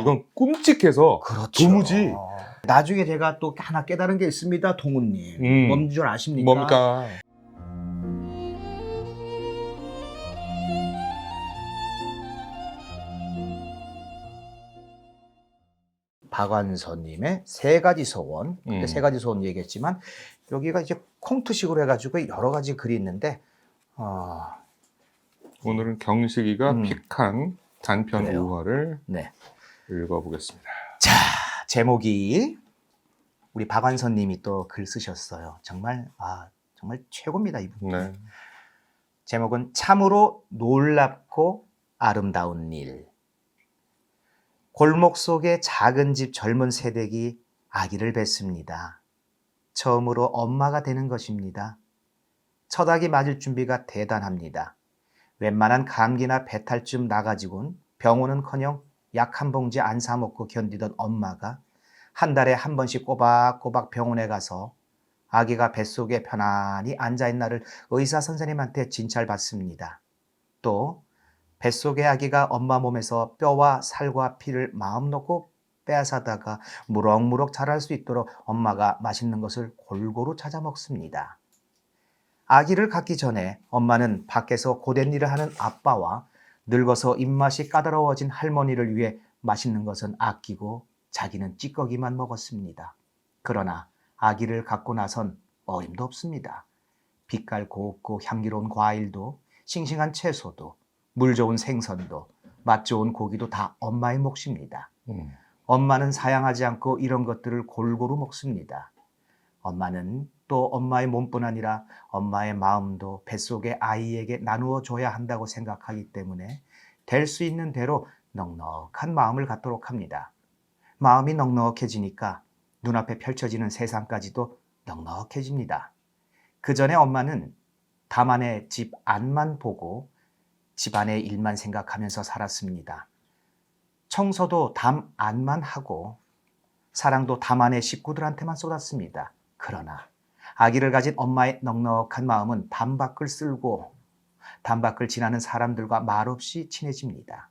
이건 끔찍해서 그렇죠. 도무지. 나중에 제가 또 하나 깨달은 게 있습니다, 동훈님. 뭔 줄 아십니까? 뭡니까? 박완서님의 세 가지 소원. 그때 세 가지 소원 얘기했지만 여기가 이제 콩투식으로 해가지고 여러 가지 글이 있는데 오늘은 경식이가 픽한 단편 그래요. 우화를 네. 읽어보겠습니다. 자, 제목이 우리 박완서님이 또 글 쓰셨어요. 정말 정말 최고입니다, 이분. 네. 제목은 참으로 놀랍고 아름다운 일. 골목 속의 작은 집 젊은 새댁이 아기를 뱄습니다. 처음으로 엄마가 되는 것입니다. 첫 아기 맞을 준비가 대단합니다. 웬만한 감기나 배탈쯤 나가지곤 병원은커녕 약 한 봉지 안 사 먹고 견디던 엄마가 한 달에 한 번씩 꼬박꼬박 병원에 가서 아기가 뱃속에 편안히 앉아있는 날을 의사 선생님한테 진찰받습니다. 또 뱃속의 아기가 엄마 몸에서 뼈와 살과 피를 마음 놓고 빼앗아다가 무럭무럭 자랄 수 있도록 엄마가 맛있는 것을 골고루 찾아 먹습니다. 아기를 갖기 전에 엄마는 밖에서 고된 일을 하는 아빠와 늙어서 입맛이 까다로워진 할머니를 위해 맛있는 것은 아끼고 자기는 찌꺼기만 먹었습니다. 그러나 아기를 갖고 나선 어림도 없습니다. 빛깔 곱고 향기로운 과일도 싱싱한 채소도 물 좋은 생선도 맛 좋은 고기도 다 엄마의 몫입니다. 엄마는 사양하지 않고 이런 것들을 골고루 먹습니다. 엄마는 또 엄마의 몸뿐 아니라 엄마의 마음도 뱃속의 아이에게 나누어 줘야 한다고 생각하기 때문에 될 수 있는 대로 넉넉한 마음을 갖도록 합니다. 마음이 넉넉해지니까 눈앞에 펼쳐지는 세상까지도 넉넉해집니다. 그 전에 엄마는 다만의 집 안만 보고 집안의 일만 생각하면서 살았습니다. 청소도 담 안만 하고 사랑도 담 안의 식구들한테만 쏟았습니다. 그러나 아기를 가진 엄마의 넉넉한 마음은 담 밖을 쓸고 담 밖을 지나는 사람들과 말없이 친해집니다.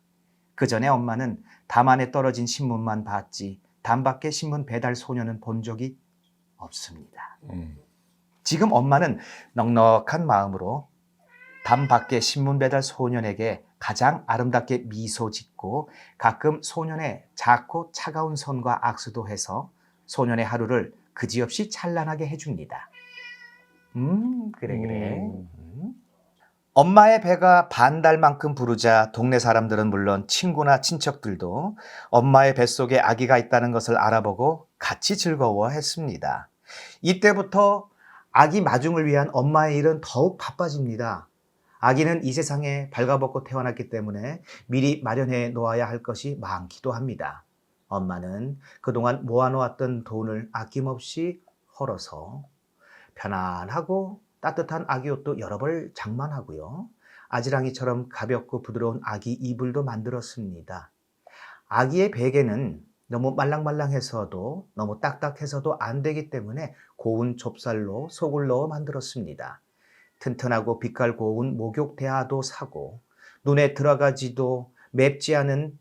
그 전에 엄마는 담 안에 떨어진 신문만 봤지 담 밖의 신문 배달 소녀는 본 적이 없습니다. 지금 엄마는 넉넉한 마음으로 담 밖의 신문 배달 소년에게 가장 아름답게 미소 짓고 가끔 소년의 작고 차가운 손과 악수도 해서 소년의 하루를 그지없이 찬란하게 해줍니다. 그래. 엄마의 배가 반달만큼 부르자 동네 사람들은 물론 친구나 친척들도 엄마의 뱃속에 아기가 있다는 것을 알아보고 같이 즐거워했습니다. 이때부터 아기 마중을 위한 엄마의 일은 더욱 바빠집니다. 아기는 이 세상에 발가벗고 태어났기 때문에 미리 마련해 놓아야 할 것이 많기도 합니다. 엄마는 그동안 모아놓았던 돈을 아낌없이 헐어서 편안하고 따뜻한 아기 옷도 여러 벌 장만하고요. 아지랑이처럼 가볍고 부드러운 아기 이불도 만들었습니다. 아기의 베개는 너무 말랑말랑해서도 너무 딱딱해서도 안 되기 때문에 고운 좁쌀로 속을 넣어 만들었습니다. 튼튼하고 빛깔 고운 목욕 대야도 사고 눈에 들어가도 맵지 않은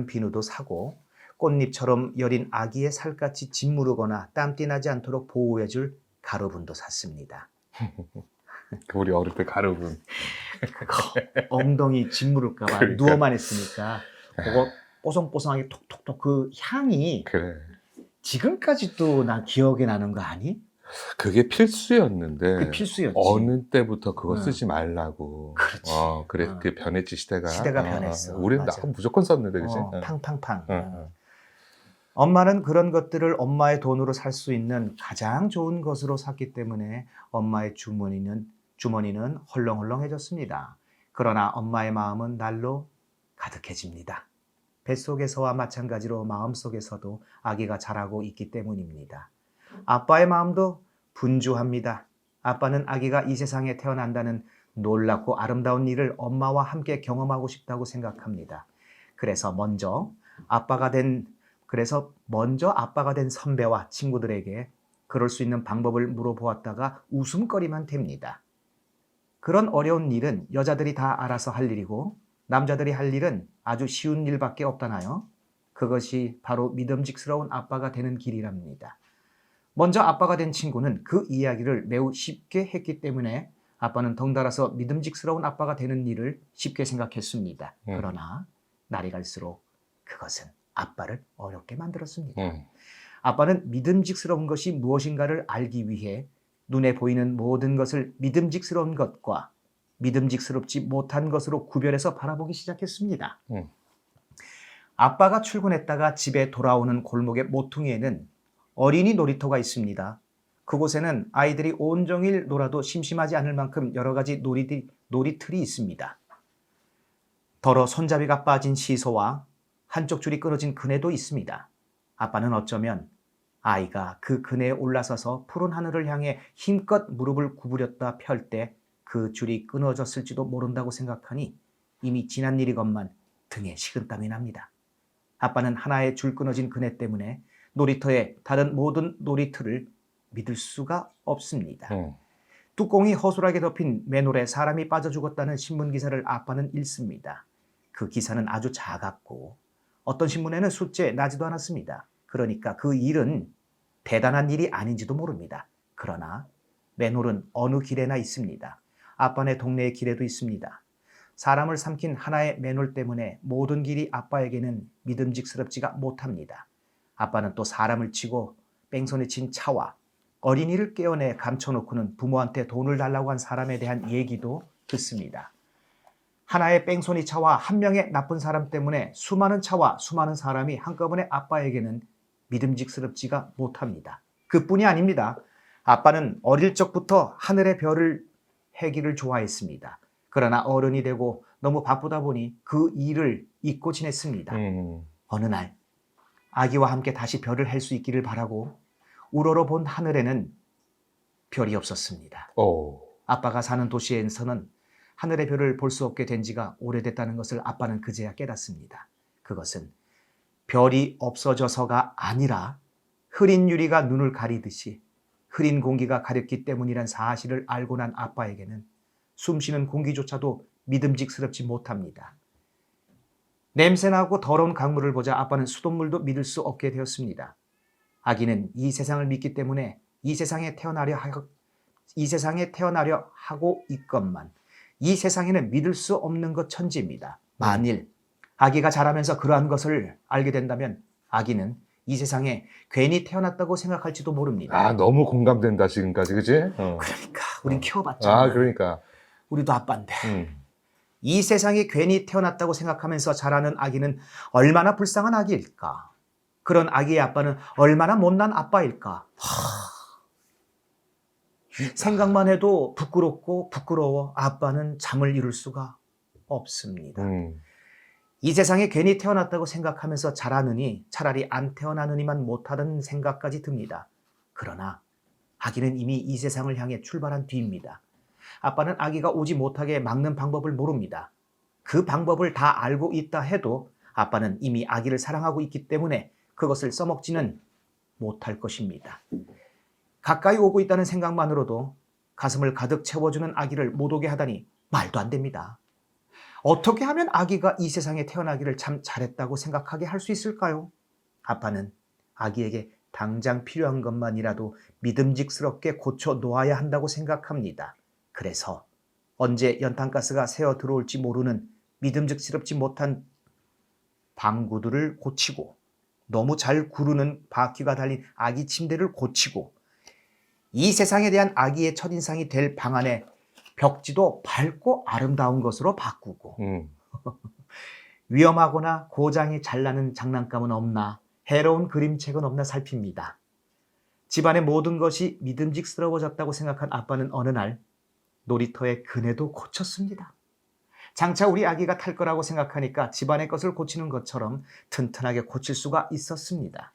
비누도 사고 꽃잎처럼 여린 아기의 살갗이 짓무르거나 땀띠 나지 않도록 보호해줄 가루분도 샀습니다. 우리 어릴 때 가루분. 엉덩이 짓무를까 봐 그러니까. 누워만 있으니까 그거 뽀송뽀송하게 톡톡톡 그 향이 그래. 지금까지도 난 기억에 나는 거 아니? 그게 필수였는데 그 필수였지. 어느 때부터 그거 쓰지 말라고. 그렇지. 그래. 그 변했지 시대가. 시대가 변했어. 우리는 맞아. 나 무조건 썼는데 그지? 팡팡팡. 엄마는 그런 것들을 엄마의 돈으로 살 수 있는 가장 좋은 것으로 샀기 때문에 엄마의 주머니는 헐렁헐렁해졌습니다. 그러나 엄마의 마음은 날로 가득해집니다. 뱃속에서와 마찬가지로 마음속에서도 아기가 자라고 있기 때문입니다. 아빠의 마음도 분주합니다. 아빠는 아기가 이 세상에 태어난다는 놀랍고 아름다운 일을 엄마와 함께 경험하고 싶다고 생각합니다. 그래서 먼저 아빠가 된 선배와 친구들에게 그럴 수 있는 방법을 물어보았다가 웃음거리만 됩니다. 그런 어려운 일은 여자들이 다 알아서 할 일이고 남자들이 할 일은 아주 쉬운 일밖에 없다나요? 그것이 바로 믿음직스러운 아빠가 되는 길이랍니다. 먼저 아빠가 된 친구는 그 이야기를 매우 쉽게 했기 때문에 아빠는 덩달아서 믿음직스러운 아빠가 되는 일을 쉽게 생각했습니다. 그러나 날이 갈수록 그것은 아빠를 어렵게 만들었습니다. 아빠는 믿음직스러운 것이 무엇인가를 알기 위해 눈에 보이는 모든 것을 믿음직스러운 것과 믿음직스럽지 못한 것으로 구별해서 바라보기 시작했습니다. 아빠가 출근했다가 집에 돌아오는 골목의 모퉁이에는 어린이 놀이터가 있습니다. 그곳에는 아이들이 온종일 놀아도 심심하지 않을 만큼 여러 가지 놀이틀이 있습니다. 더러 손잡이가 빠진 시소와 한쪽 줄이 끊어진 그네도 있습니다. 아빠는 어쩌면 아이가 그 그네에 올라서서 푸른 하늘을 향해 힘껏 무릎을 구부렸다 펼 때 그 줄이 끊어졌을지도 모른다고 생각하니 이미 지난 일이건만 등에 식은땀이 납니다. 아빠는 하나의 줄 끊어진 그네 때문에 놀이터의 다른 모든 놀이틀을 믿을 수가 없습니다. 뚜껑이 허술하게 덮인 맨홀에 사람이 빠져 죽었다는 신문기사를 아빠는 읽습니다. 그 기사는 아주 작았고 어떤 신문에는 숫자에 나지도 않았습니다. 그러니까 그 일은 대단한 일이 아닌지도 모릅니다. 그러나 맨홀은 어느 길에나 있습니다. 아빠네 동네의 길에도 있습니다. 사람을 삼킨 하나의 맨홀 때문에 모든 길이 아빠에게는 믿음직스럽지가 못합니다. 아빠는 또 사람을 치고 뺑소니 친 차와 어린이를 깨어내 감춰놓고는 부모한테 돈을 달라고 한 사람에 대한 얘기도 듣습니다. 하나의 뺑소니 차와 한 명의 나쁜 사람 때문에 수많은 차와 수많은 사람이 한꺼번에 아빠에게는 믿음직스럽지가 못합니다. 그뿐이 아닙니다. 아빠는 어릴 적부터 하늘의 별을 해기를 좋아했습니다. 그러나 어른이 되고 너무 바쁘다 보니 그 일을 잊고 지냈습니다. 어느 날 아기와 함께 다시 별을 할 수 있기를 바라고 우러러 본 하늘에는 별이 없었습니다. 아빠가 사는 도시에서는 하늘의 별을 볼 수 없게 된 지가 오래됐다는 것을 아빠는 그제야 깨닫습니다. 그것은 별이 없어져서가 아니라 흐린 유리가 눈을 가리듯이 흐린 공기가 가렸기 때문이란 사실을 알고 난 아빠에게는 숨쉬는 공기조차도 믿음직스럽지 못합니다. 냄새나고 더러운 강물을 보자 아빠는 수돗물도 믿을 수 없게 되었습니다. 아기는 이 세상을 믿기 때문에 이 세상에 태어나려 하고 있건만 이 세상에는 믿을 수 없는 것 천지입니다. 만일 아기가 자라면서 그러한 것을 알게 된다면 아기는 이 세상에 괜히 태어났다고 생각할지도 모릅니다. 아, 너무 공감된다 지금까지, 그지? 그러니까 우린 키워봤잖아. 그러니까. 우리도 아빠인데. 이 세상에 괜히 태어났다고 생각하면서 자라는 아기는 얼마나 불쌍한 아기일까? 그런 아기의 아빠는 얼마나 못난 아빠일까? 생각만 해도 부끄럽고 부끄러워 아빠는 잠을 이룰 수가 없습니다. 이 세상에 괜히 태어났다고 생각하면서 자라느니 차라리 안 태어나느니만 못하던 생각까지 듭니다. 그러나 아기는 이미 이 세상을 향해 출발한 뒤입니다. 아빠는 아기가 오지 못하게 막는 방법을 모릅니다. 그 방법을 다 알고 있다 해도 아빠는 이미 아기를 사랑하고 있기 때문에 그것을 써먹지는 못할 것입니다. 가까이 오고 있다는 생각만으로도 가슴을 가득 채워주는 아기를 못 오게 하다니 말도 안 됩니다. 어떻게 하면 아기가 이 세상에 태어나기를 참 잘했다고 생각하게 할 수 있을까요? 아빠는 아기에게 당장 필요한 것만이라도 믿음직스럽게 고쳐 놓아야 한다고 생각합니다. 그래서 언제 연탄가스가 새어 들어올지 모르는 믿음직스럽지 못한 방구들을 고치고 너무 잘 구르는 바퀴가 달린 아기 침대를 고치고 이 세상에 대한 아기의 첫인상이 될 방안에 벽지도 밝고 아름다운 것으로 바꾸고 위험하거나 고장이 잘 나는 장난감은 없나 해로운 그림책은 없나 살핍니다. 집안의 모든 것이 믿음직스러워졌다고 생각한 아빠는 어느 날 놀이터의 그네도 고쳤습니다. 장차 우리 아기가 탈 거라고 생각하니까 집안의 것을 고치는 것처럼 튼튼하게 고칠 수가 있었습니다.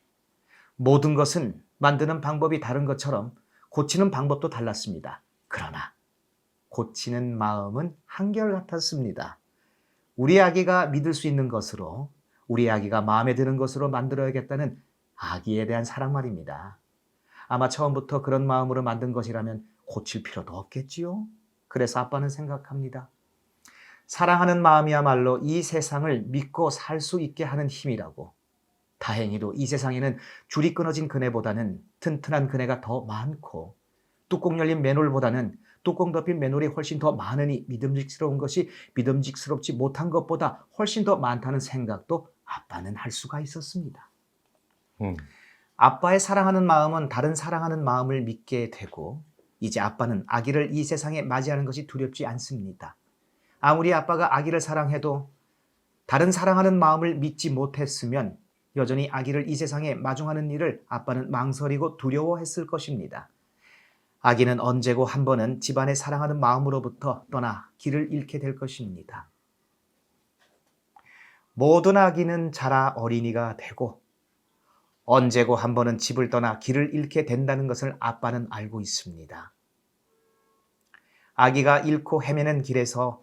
모든 것은 만드는 방법이 다른 것처럼 고치는 방법도 달랐습니다. 그러나 고치는 마음은 한결같았습니다. 우리 아기가 믿을 수 있는 것으로, 우리 아기가 마음에 드는 것으로 만들어야겠다는 아기에 대한 사랑 말입니다. 아마 처음부터 그런 마음으로 만든 것이라면 고칠 필요도 없겠지요. 그래서 아빠는 생각합니다. 사랑하는 마음이야말로 이 세상을 믿고 살 수 있게 하는 힘이라고. 다행히도 이 세상에는 줄이 끊어진 그네보다는 튼튼한 그네가 더 많고 뚜껑 열린 맨홀보다는 뚜껑 덮인 맨홀이 훨씬 더 많으니 믿음직스러운 것이 믿음직스럽지 못한 것보다 훨씬 더 많다는 생각도 아빠는 할 수가 있었습니다. 아빠의 사랑하는 마음은 다른 사랑하는 마음을 믿게 되고 이제 아빠는 아기를 이 세상에 맞이하는 것이 두렵지 않습니다. 아무리 아빠가 아기를 사랑해도 다른 사랑하는 마음을 믿지 못했으면 여전히 아기를 이 세상에 마중하는 일을 아빠는 망설이고 두려워했을 것입니다. 아기는 언제고 한 번은 집안의 사랑하는 마음으로부터 떠나 길을 잃게 될 것입니다. 모든 아기는 자라 어린이가 되고 언제고 한 번은 집을 떠나 길을 잃게 된다는 것을 아빠는 알고 있습니다. 아기가 잃고 헤매는 길에서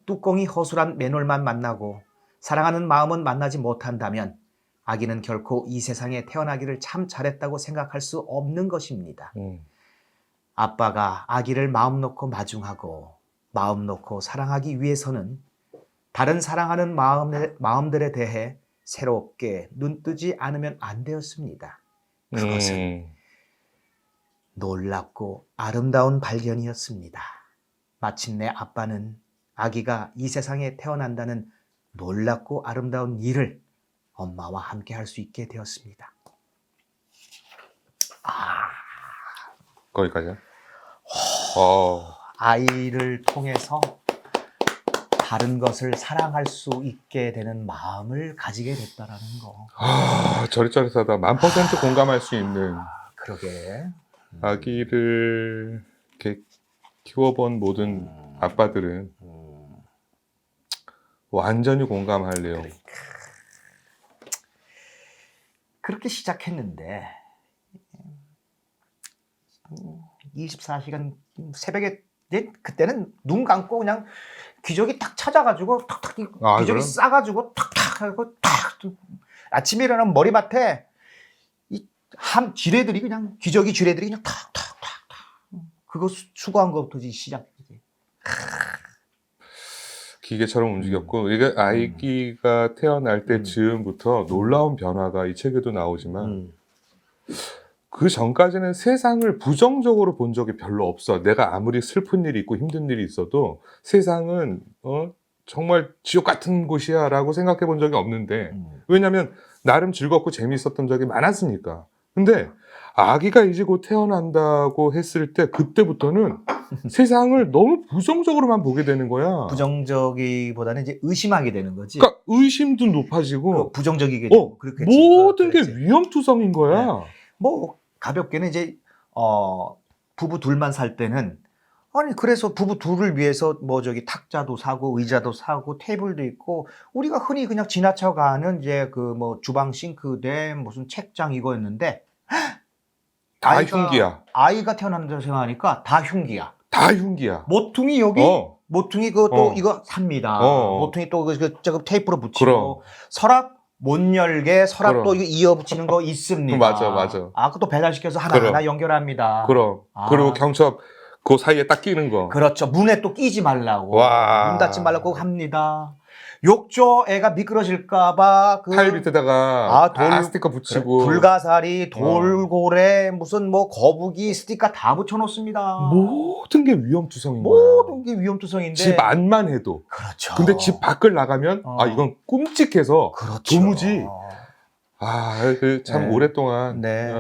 뚜껑이 허술한 맨홀만 만나고 사랑하는 마음은 만나지 못한다면 아기는 결코 이 세상에 태어나기를 참 잘했다고 생각할 수 없는 것입니다. 아빠가 아기를 마음 놓고 마중하고 마음 놓고 사랑하기 위해서는 다른 사랑하는 마음들에 대해 새롭게 눈뜨지 않으면 안 되었습니다. 그것은 놀랍고 아름다운 발견이었습니다. 마침내 아빠는 아기가 이 세상에 태어난다는 놀랍고 아름다운 일을 엄마와 함께 할 수 있게 되었습니다. 거기까지요? 아이를 통해서 다른 것을 사랑할 수 있게 되는 마음을 가지게 됐다라는 거. 저릿저릿하다. 1000% 공감할 수 있는. 그러게. 아기를 이렇게 키워본 모든 아빠들은 완전히 공감할래요. 그렇게 시작했는데 24시간 새벽에 그때는 눈 감고 그냥 기저귀 딱 찾아가지고 탁탁 기저귀 그럼? 싸가지고 탁탁 하고 탁 아침에 일어나면 머리맡에 이 한 지뢰들이 그냥 기저귀 지뢰들이 그냥 탁탁탁탁 그거 수거한 것부터 시작이지. 기계처럼 움직였고 이게 아기가 태어날 때 즈음부터 놀라운 변화가 이 책에도 나오지만 그 전까지는 세상을 부정적으로 본 적이 별로 없어. 내가 아무리 슬픈 일이 있고 힘든 일이 있어도 세상은 정말 지옥 같은 곳이야 라고 생각해 본 적이 없는데 왜냐면 나름 즐겁고 재미있었던 적이 많았으니까. 근데 아기가 이제 곧 태어난다고 했을 때 그때부터는 세상을 너무 부정적으로만 보게 되는 거야. 부정적이보다는 이제 의심하게 되는 거지. 그러니까 의심도 높아지고 부정적이게 되고 그렇겠지. 모든 게 그렇지. 위험투성인 거야. 네. 뭐 가볍게는 이제 부부 둘만 살 때는 아니 그래서 부부 둘을 위해서 뭐 저기 탁자도 사고 의자도 사고 테이블도 있고 우리가 흔히 그냥 지나쳐가는 이제 그 뭐 주방 싱크대 무슨 책장 이거였는데 다 흉기야. 아이가 태어난다고 생각하니까 다 흉기야. 다 흉기야. 모퉁이 여기 모퉁이 그또 이거 삽니다. 모퉁이 또 그 테이프로 붙이고 그럼. 서랍 못 열게 서랍 그럼. 또 이거 이어 붙이는 거 있습니다. 맞아. 그것도 배달시켜서 하나하나 연결합니다. 그럼. 그리고 경첩 그 사이에 딱 끼는 거. 그렇죠. 문에 또 끼지 말라고. 와. 문 닫지 말라고 합니다. 욕조 애가 미끄러질까봐 타일 밑에다가 돌 스티커 붙이고 불가사리, 돌고래, 무슨 뭐 거북이 스티커 다 붙여놓습니다. 모든 게 위험투성인 거야. 모든 게 위험투성인데 집 안만 해도. 그렇죠. 근데 집 밖을 나가면 이건 끔찍해서 그렇죠. 도무지 참 네. 오랫동안. 네.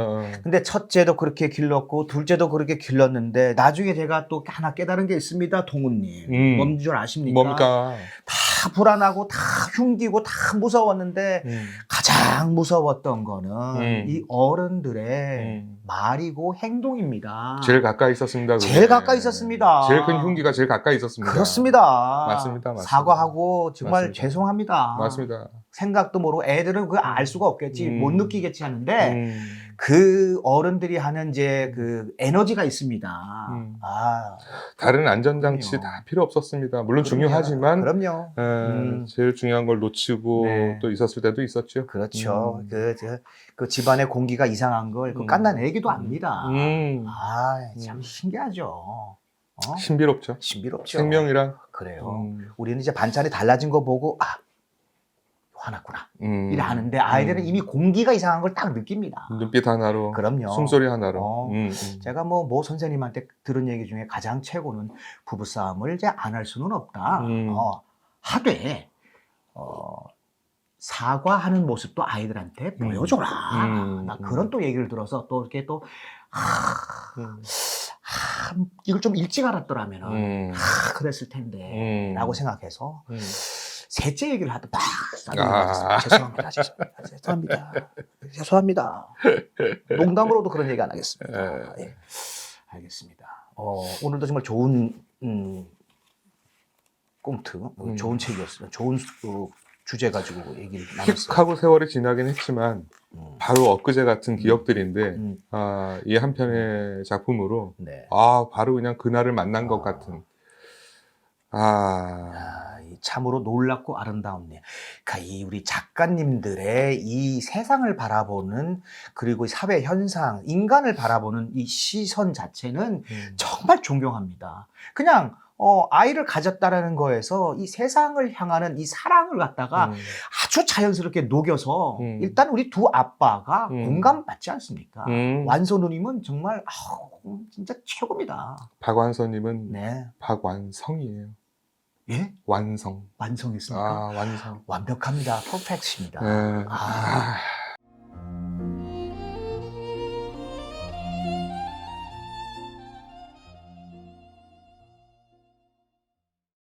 근데 첫째도 그렇게 길렀고 둘째도 그렇게 길렀는데 나중에 제가 또 하나 깨달은 게 있습니다, 동훈님. 뭔 줄 아십니까? 뭡니까? 다 불안하고 다 흉기고 다 무서웠는데 가장 무서웠던 거는 이 어른들의 말이고 행동입니다. 제일 가까이 있었습니다. 그게. 제일 가까이 있었습니다. 제일 큰 흉기가 제일 가까이 있었습니다. 그렇습니다. 맞습니다. 사과하고 정말 맞습니다. 죄송합니다. 맞습니다. 생각도 모르고 애들은 그거 알 수가 없겠지. 못 느끼겠지 하는데 그 어른들이 하는 이제 그 에너지가 있습니다. 다른 안전장치 그럼요. 다 필요 없었습니다. 물론 중요하지만 그럼요. 제일 중요한 걸 놓치고 네. 또 있었을 때도 있었죠. 그렇죠. 그 집안의 공기가 이상한 걸 그 갓난 애기도 압니다. 참 신기하죠. 신비롭죠. 신비롭죠. 생명이란 그래요. 우리는 이제 반찬이 달라진 거 보고 화났구나 이래 하는데 아이들은 이미 공기가 이상한 걸 딱 느낍니다. 눈빛 하나로, 그럼요. 숨소리 하나로. 제가 모 선생님한테 들은 얘기 중에 가장 최고는 부부싸움을 이제 안 할 수는 없다. 하되 사과하는 모습도 아이들한테 보여줘라. 나 그런 또 얘기를 들어서 또 이렇게 또 이걸 좀 일찍 알았더라면은 그랬을 텐데 라고 생각해서 셋째 얘기를 하다 막 죄송합니다. 죄송합니다. 농담으로도 그런 얘기 안 하겠습니다. 예. 알겠습니다. 오늘도 정말 좋은 꽁트, 좋은 책이었어요. 좋은 주제 가지고 얘기를 나눴어요. 휙 하고 세월이 지나긴 했지만 바로 엊그제 같은 기억들인데 이 한 편의 작품으로 네. 바로 그냥 그날을 만난 것 같은 참으로 놀랍고 아름다운 일. 그러니까 이 우리 작가님들의 이 세상을 바라보는 그리고 사회 현상, 인간을 바라보는 이 시선 자체는 정말 존경합니다. 그냥 아이를 가졌다라는 거에서 이 세상을 향하는 이 사랑을 갖다가 아주 자연스럽게 녹여서 일단 우리 두 아빠가 공감받지 않습니까? 완소 누님은 정말 진짜 최고입니다. 박완서님은 네. 박완성이에요. 예? 완성. 완성했습니까? 완성. 완벽합니다. 퍼펙트입니다. 네.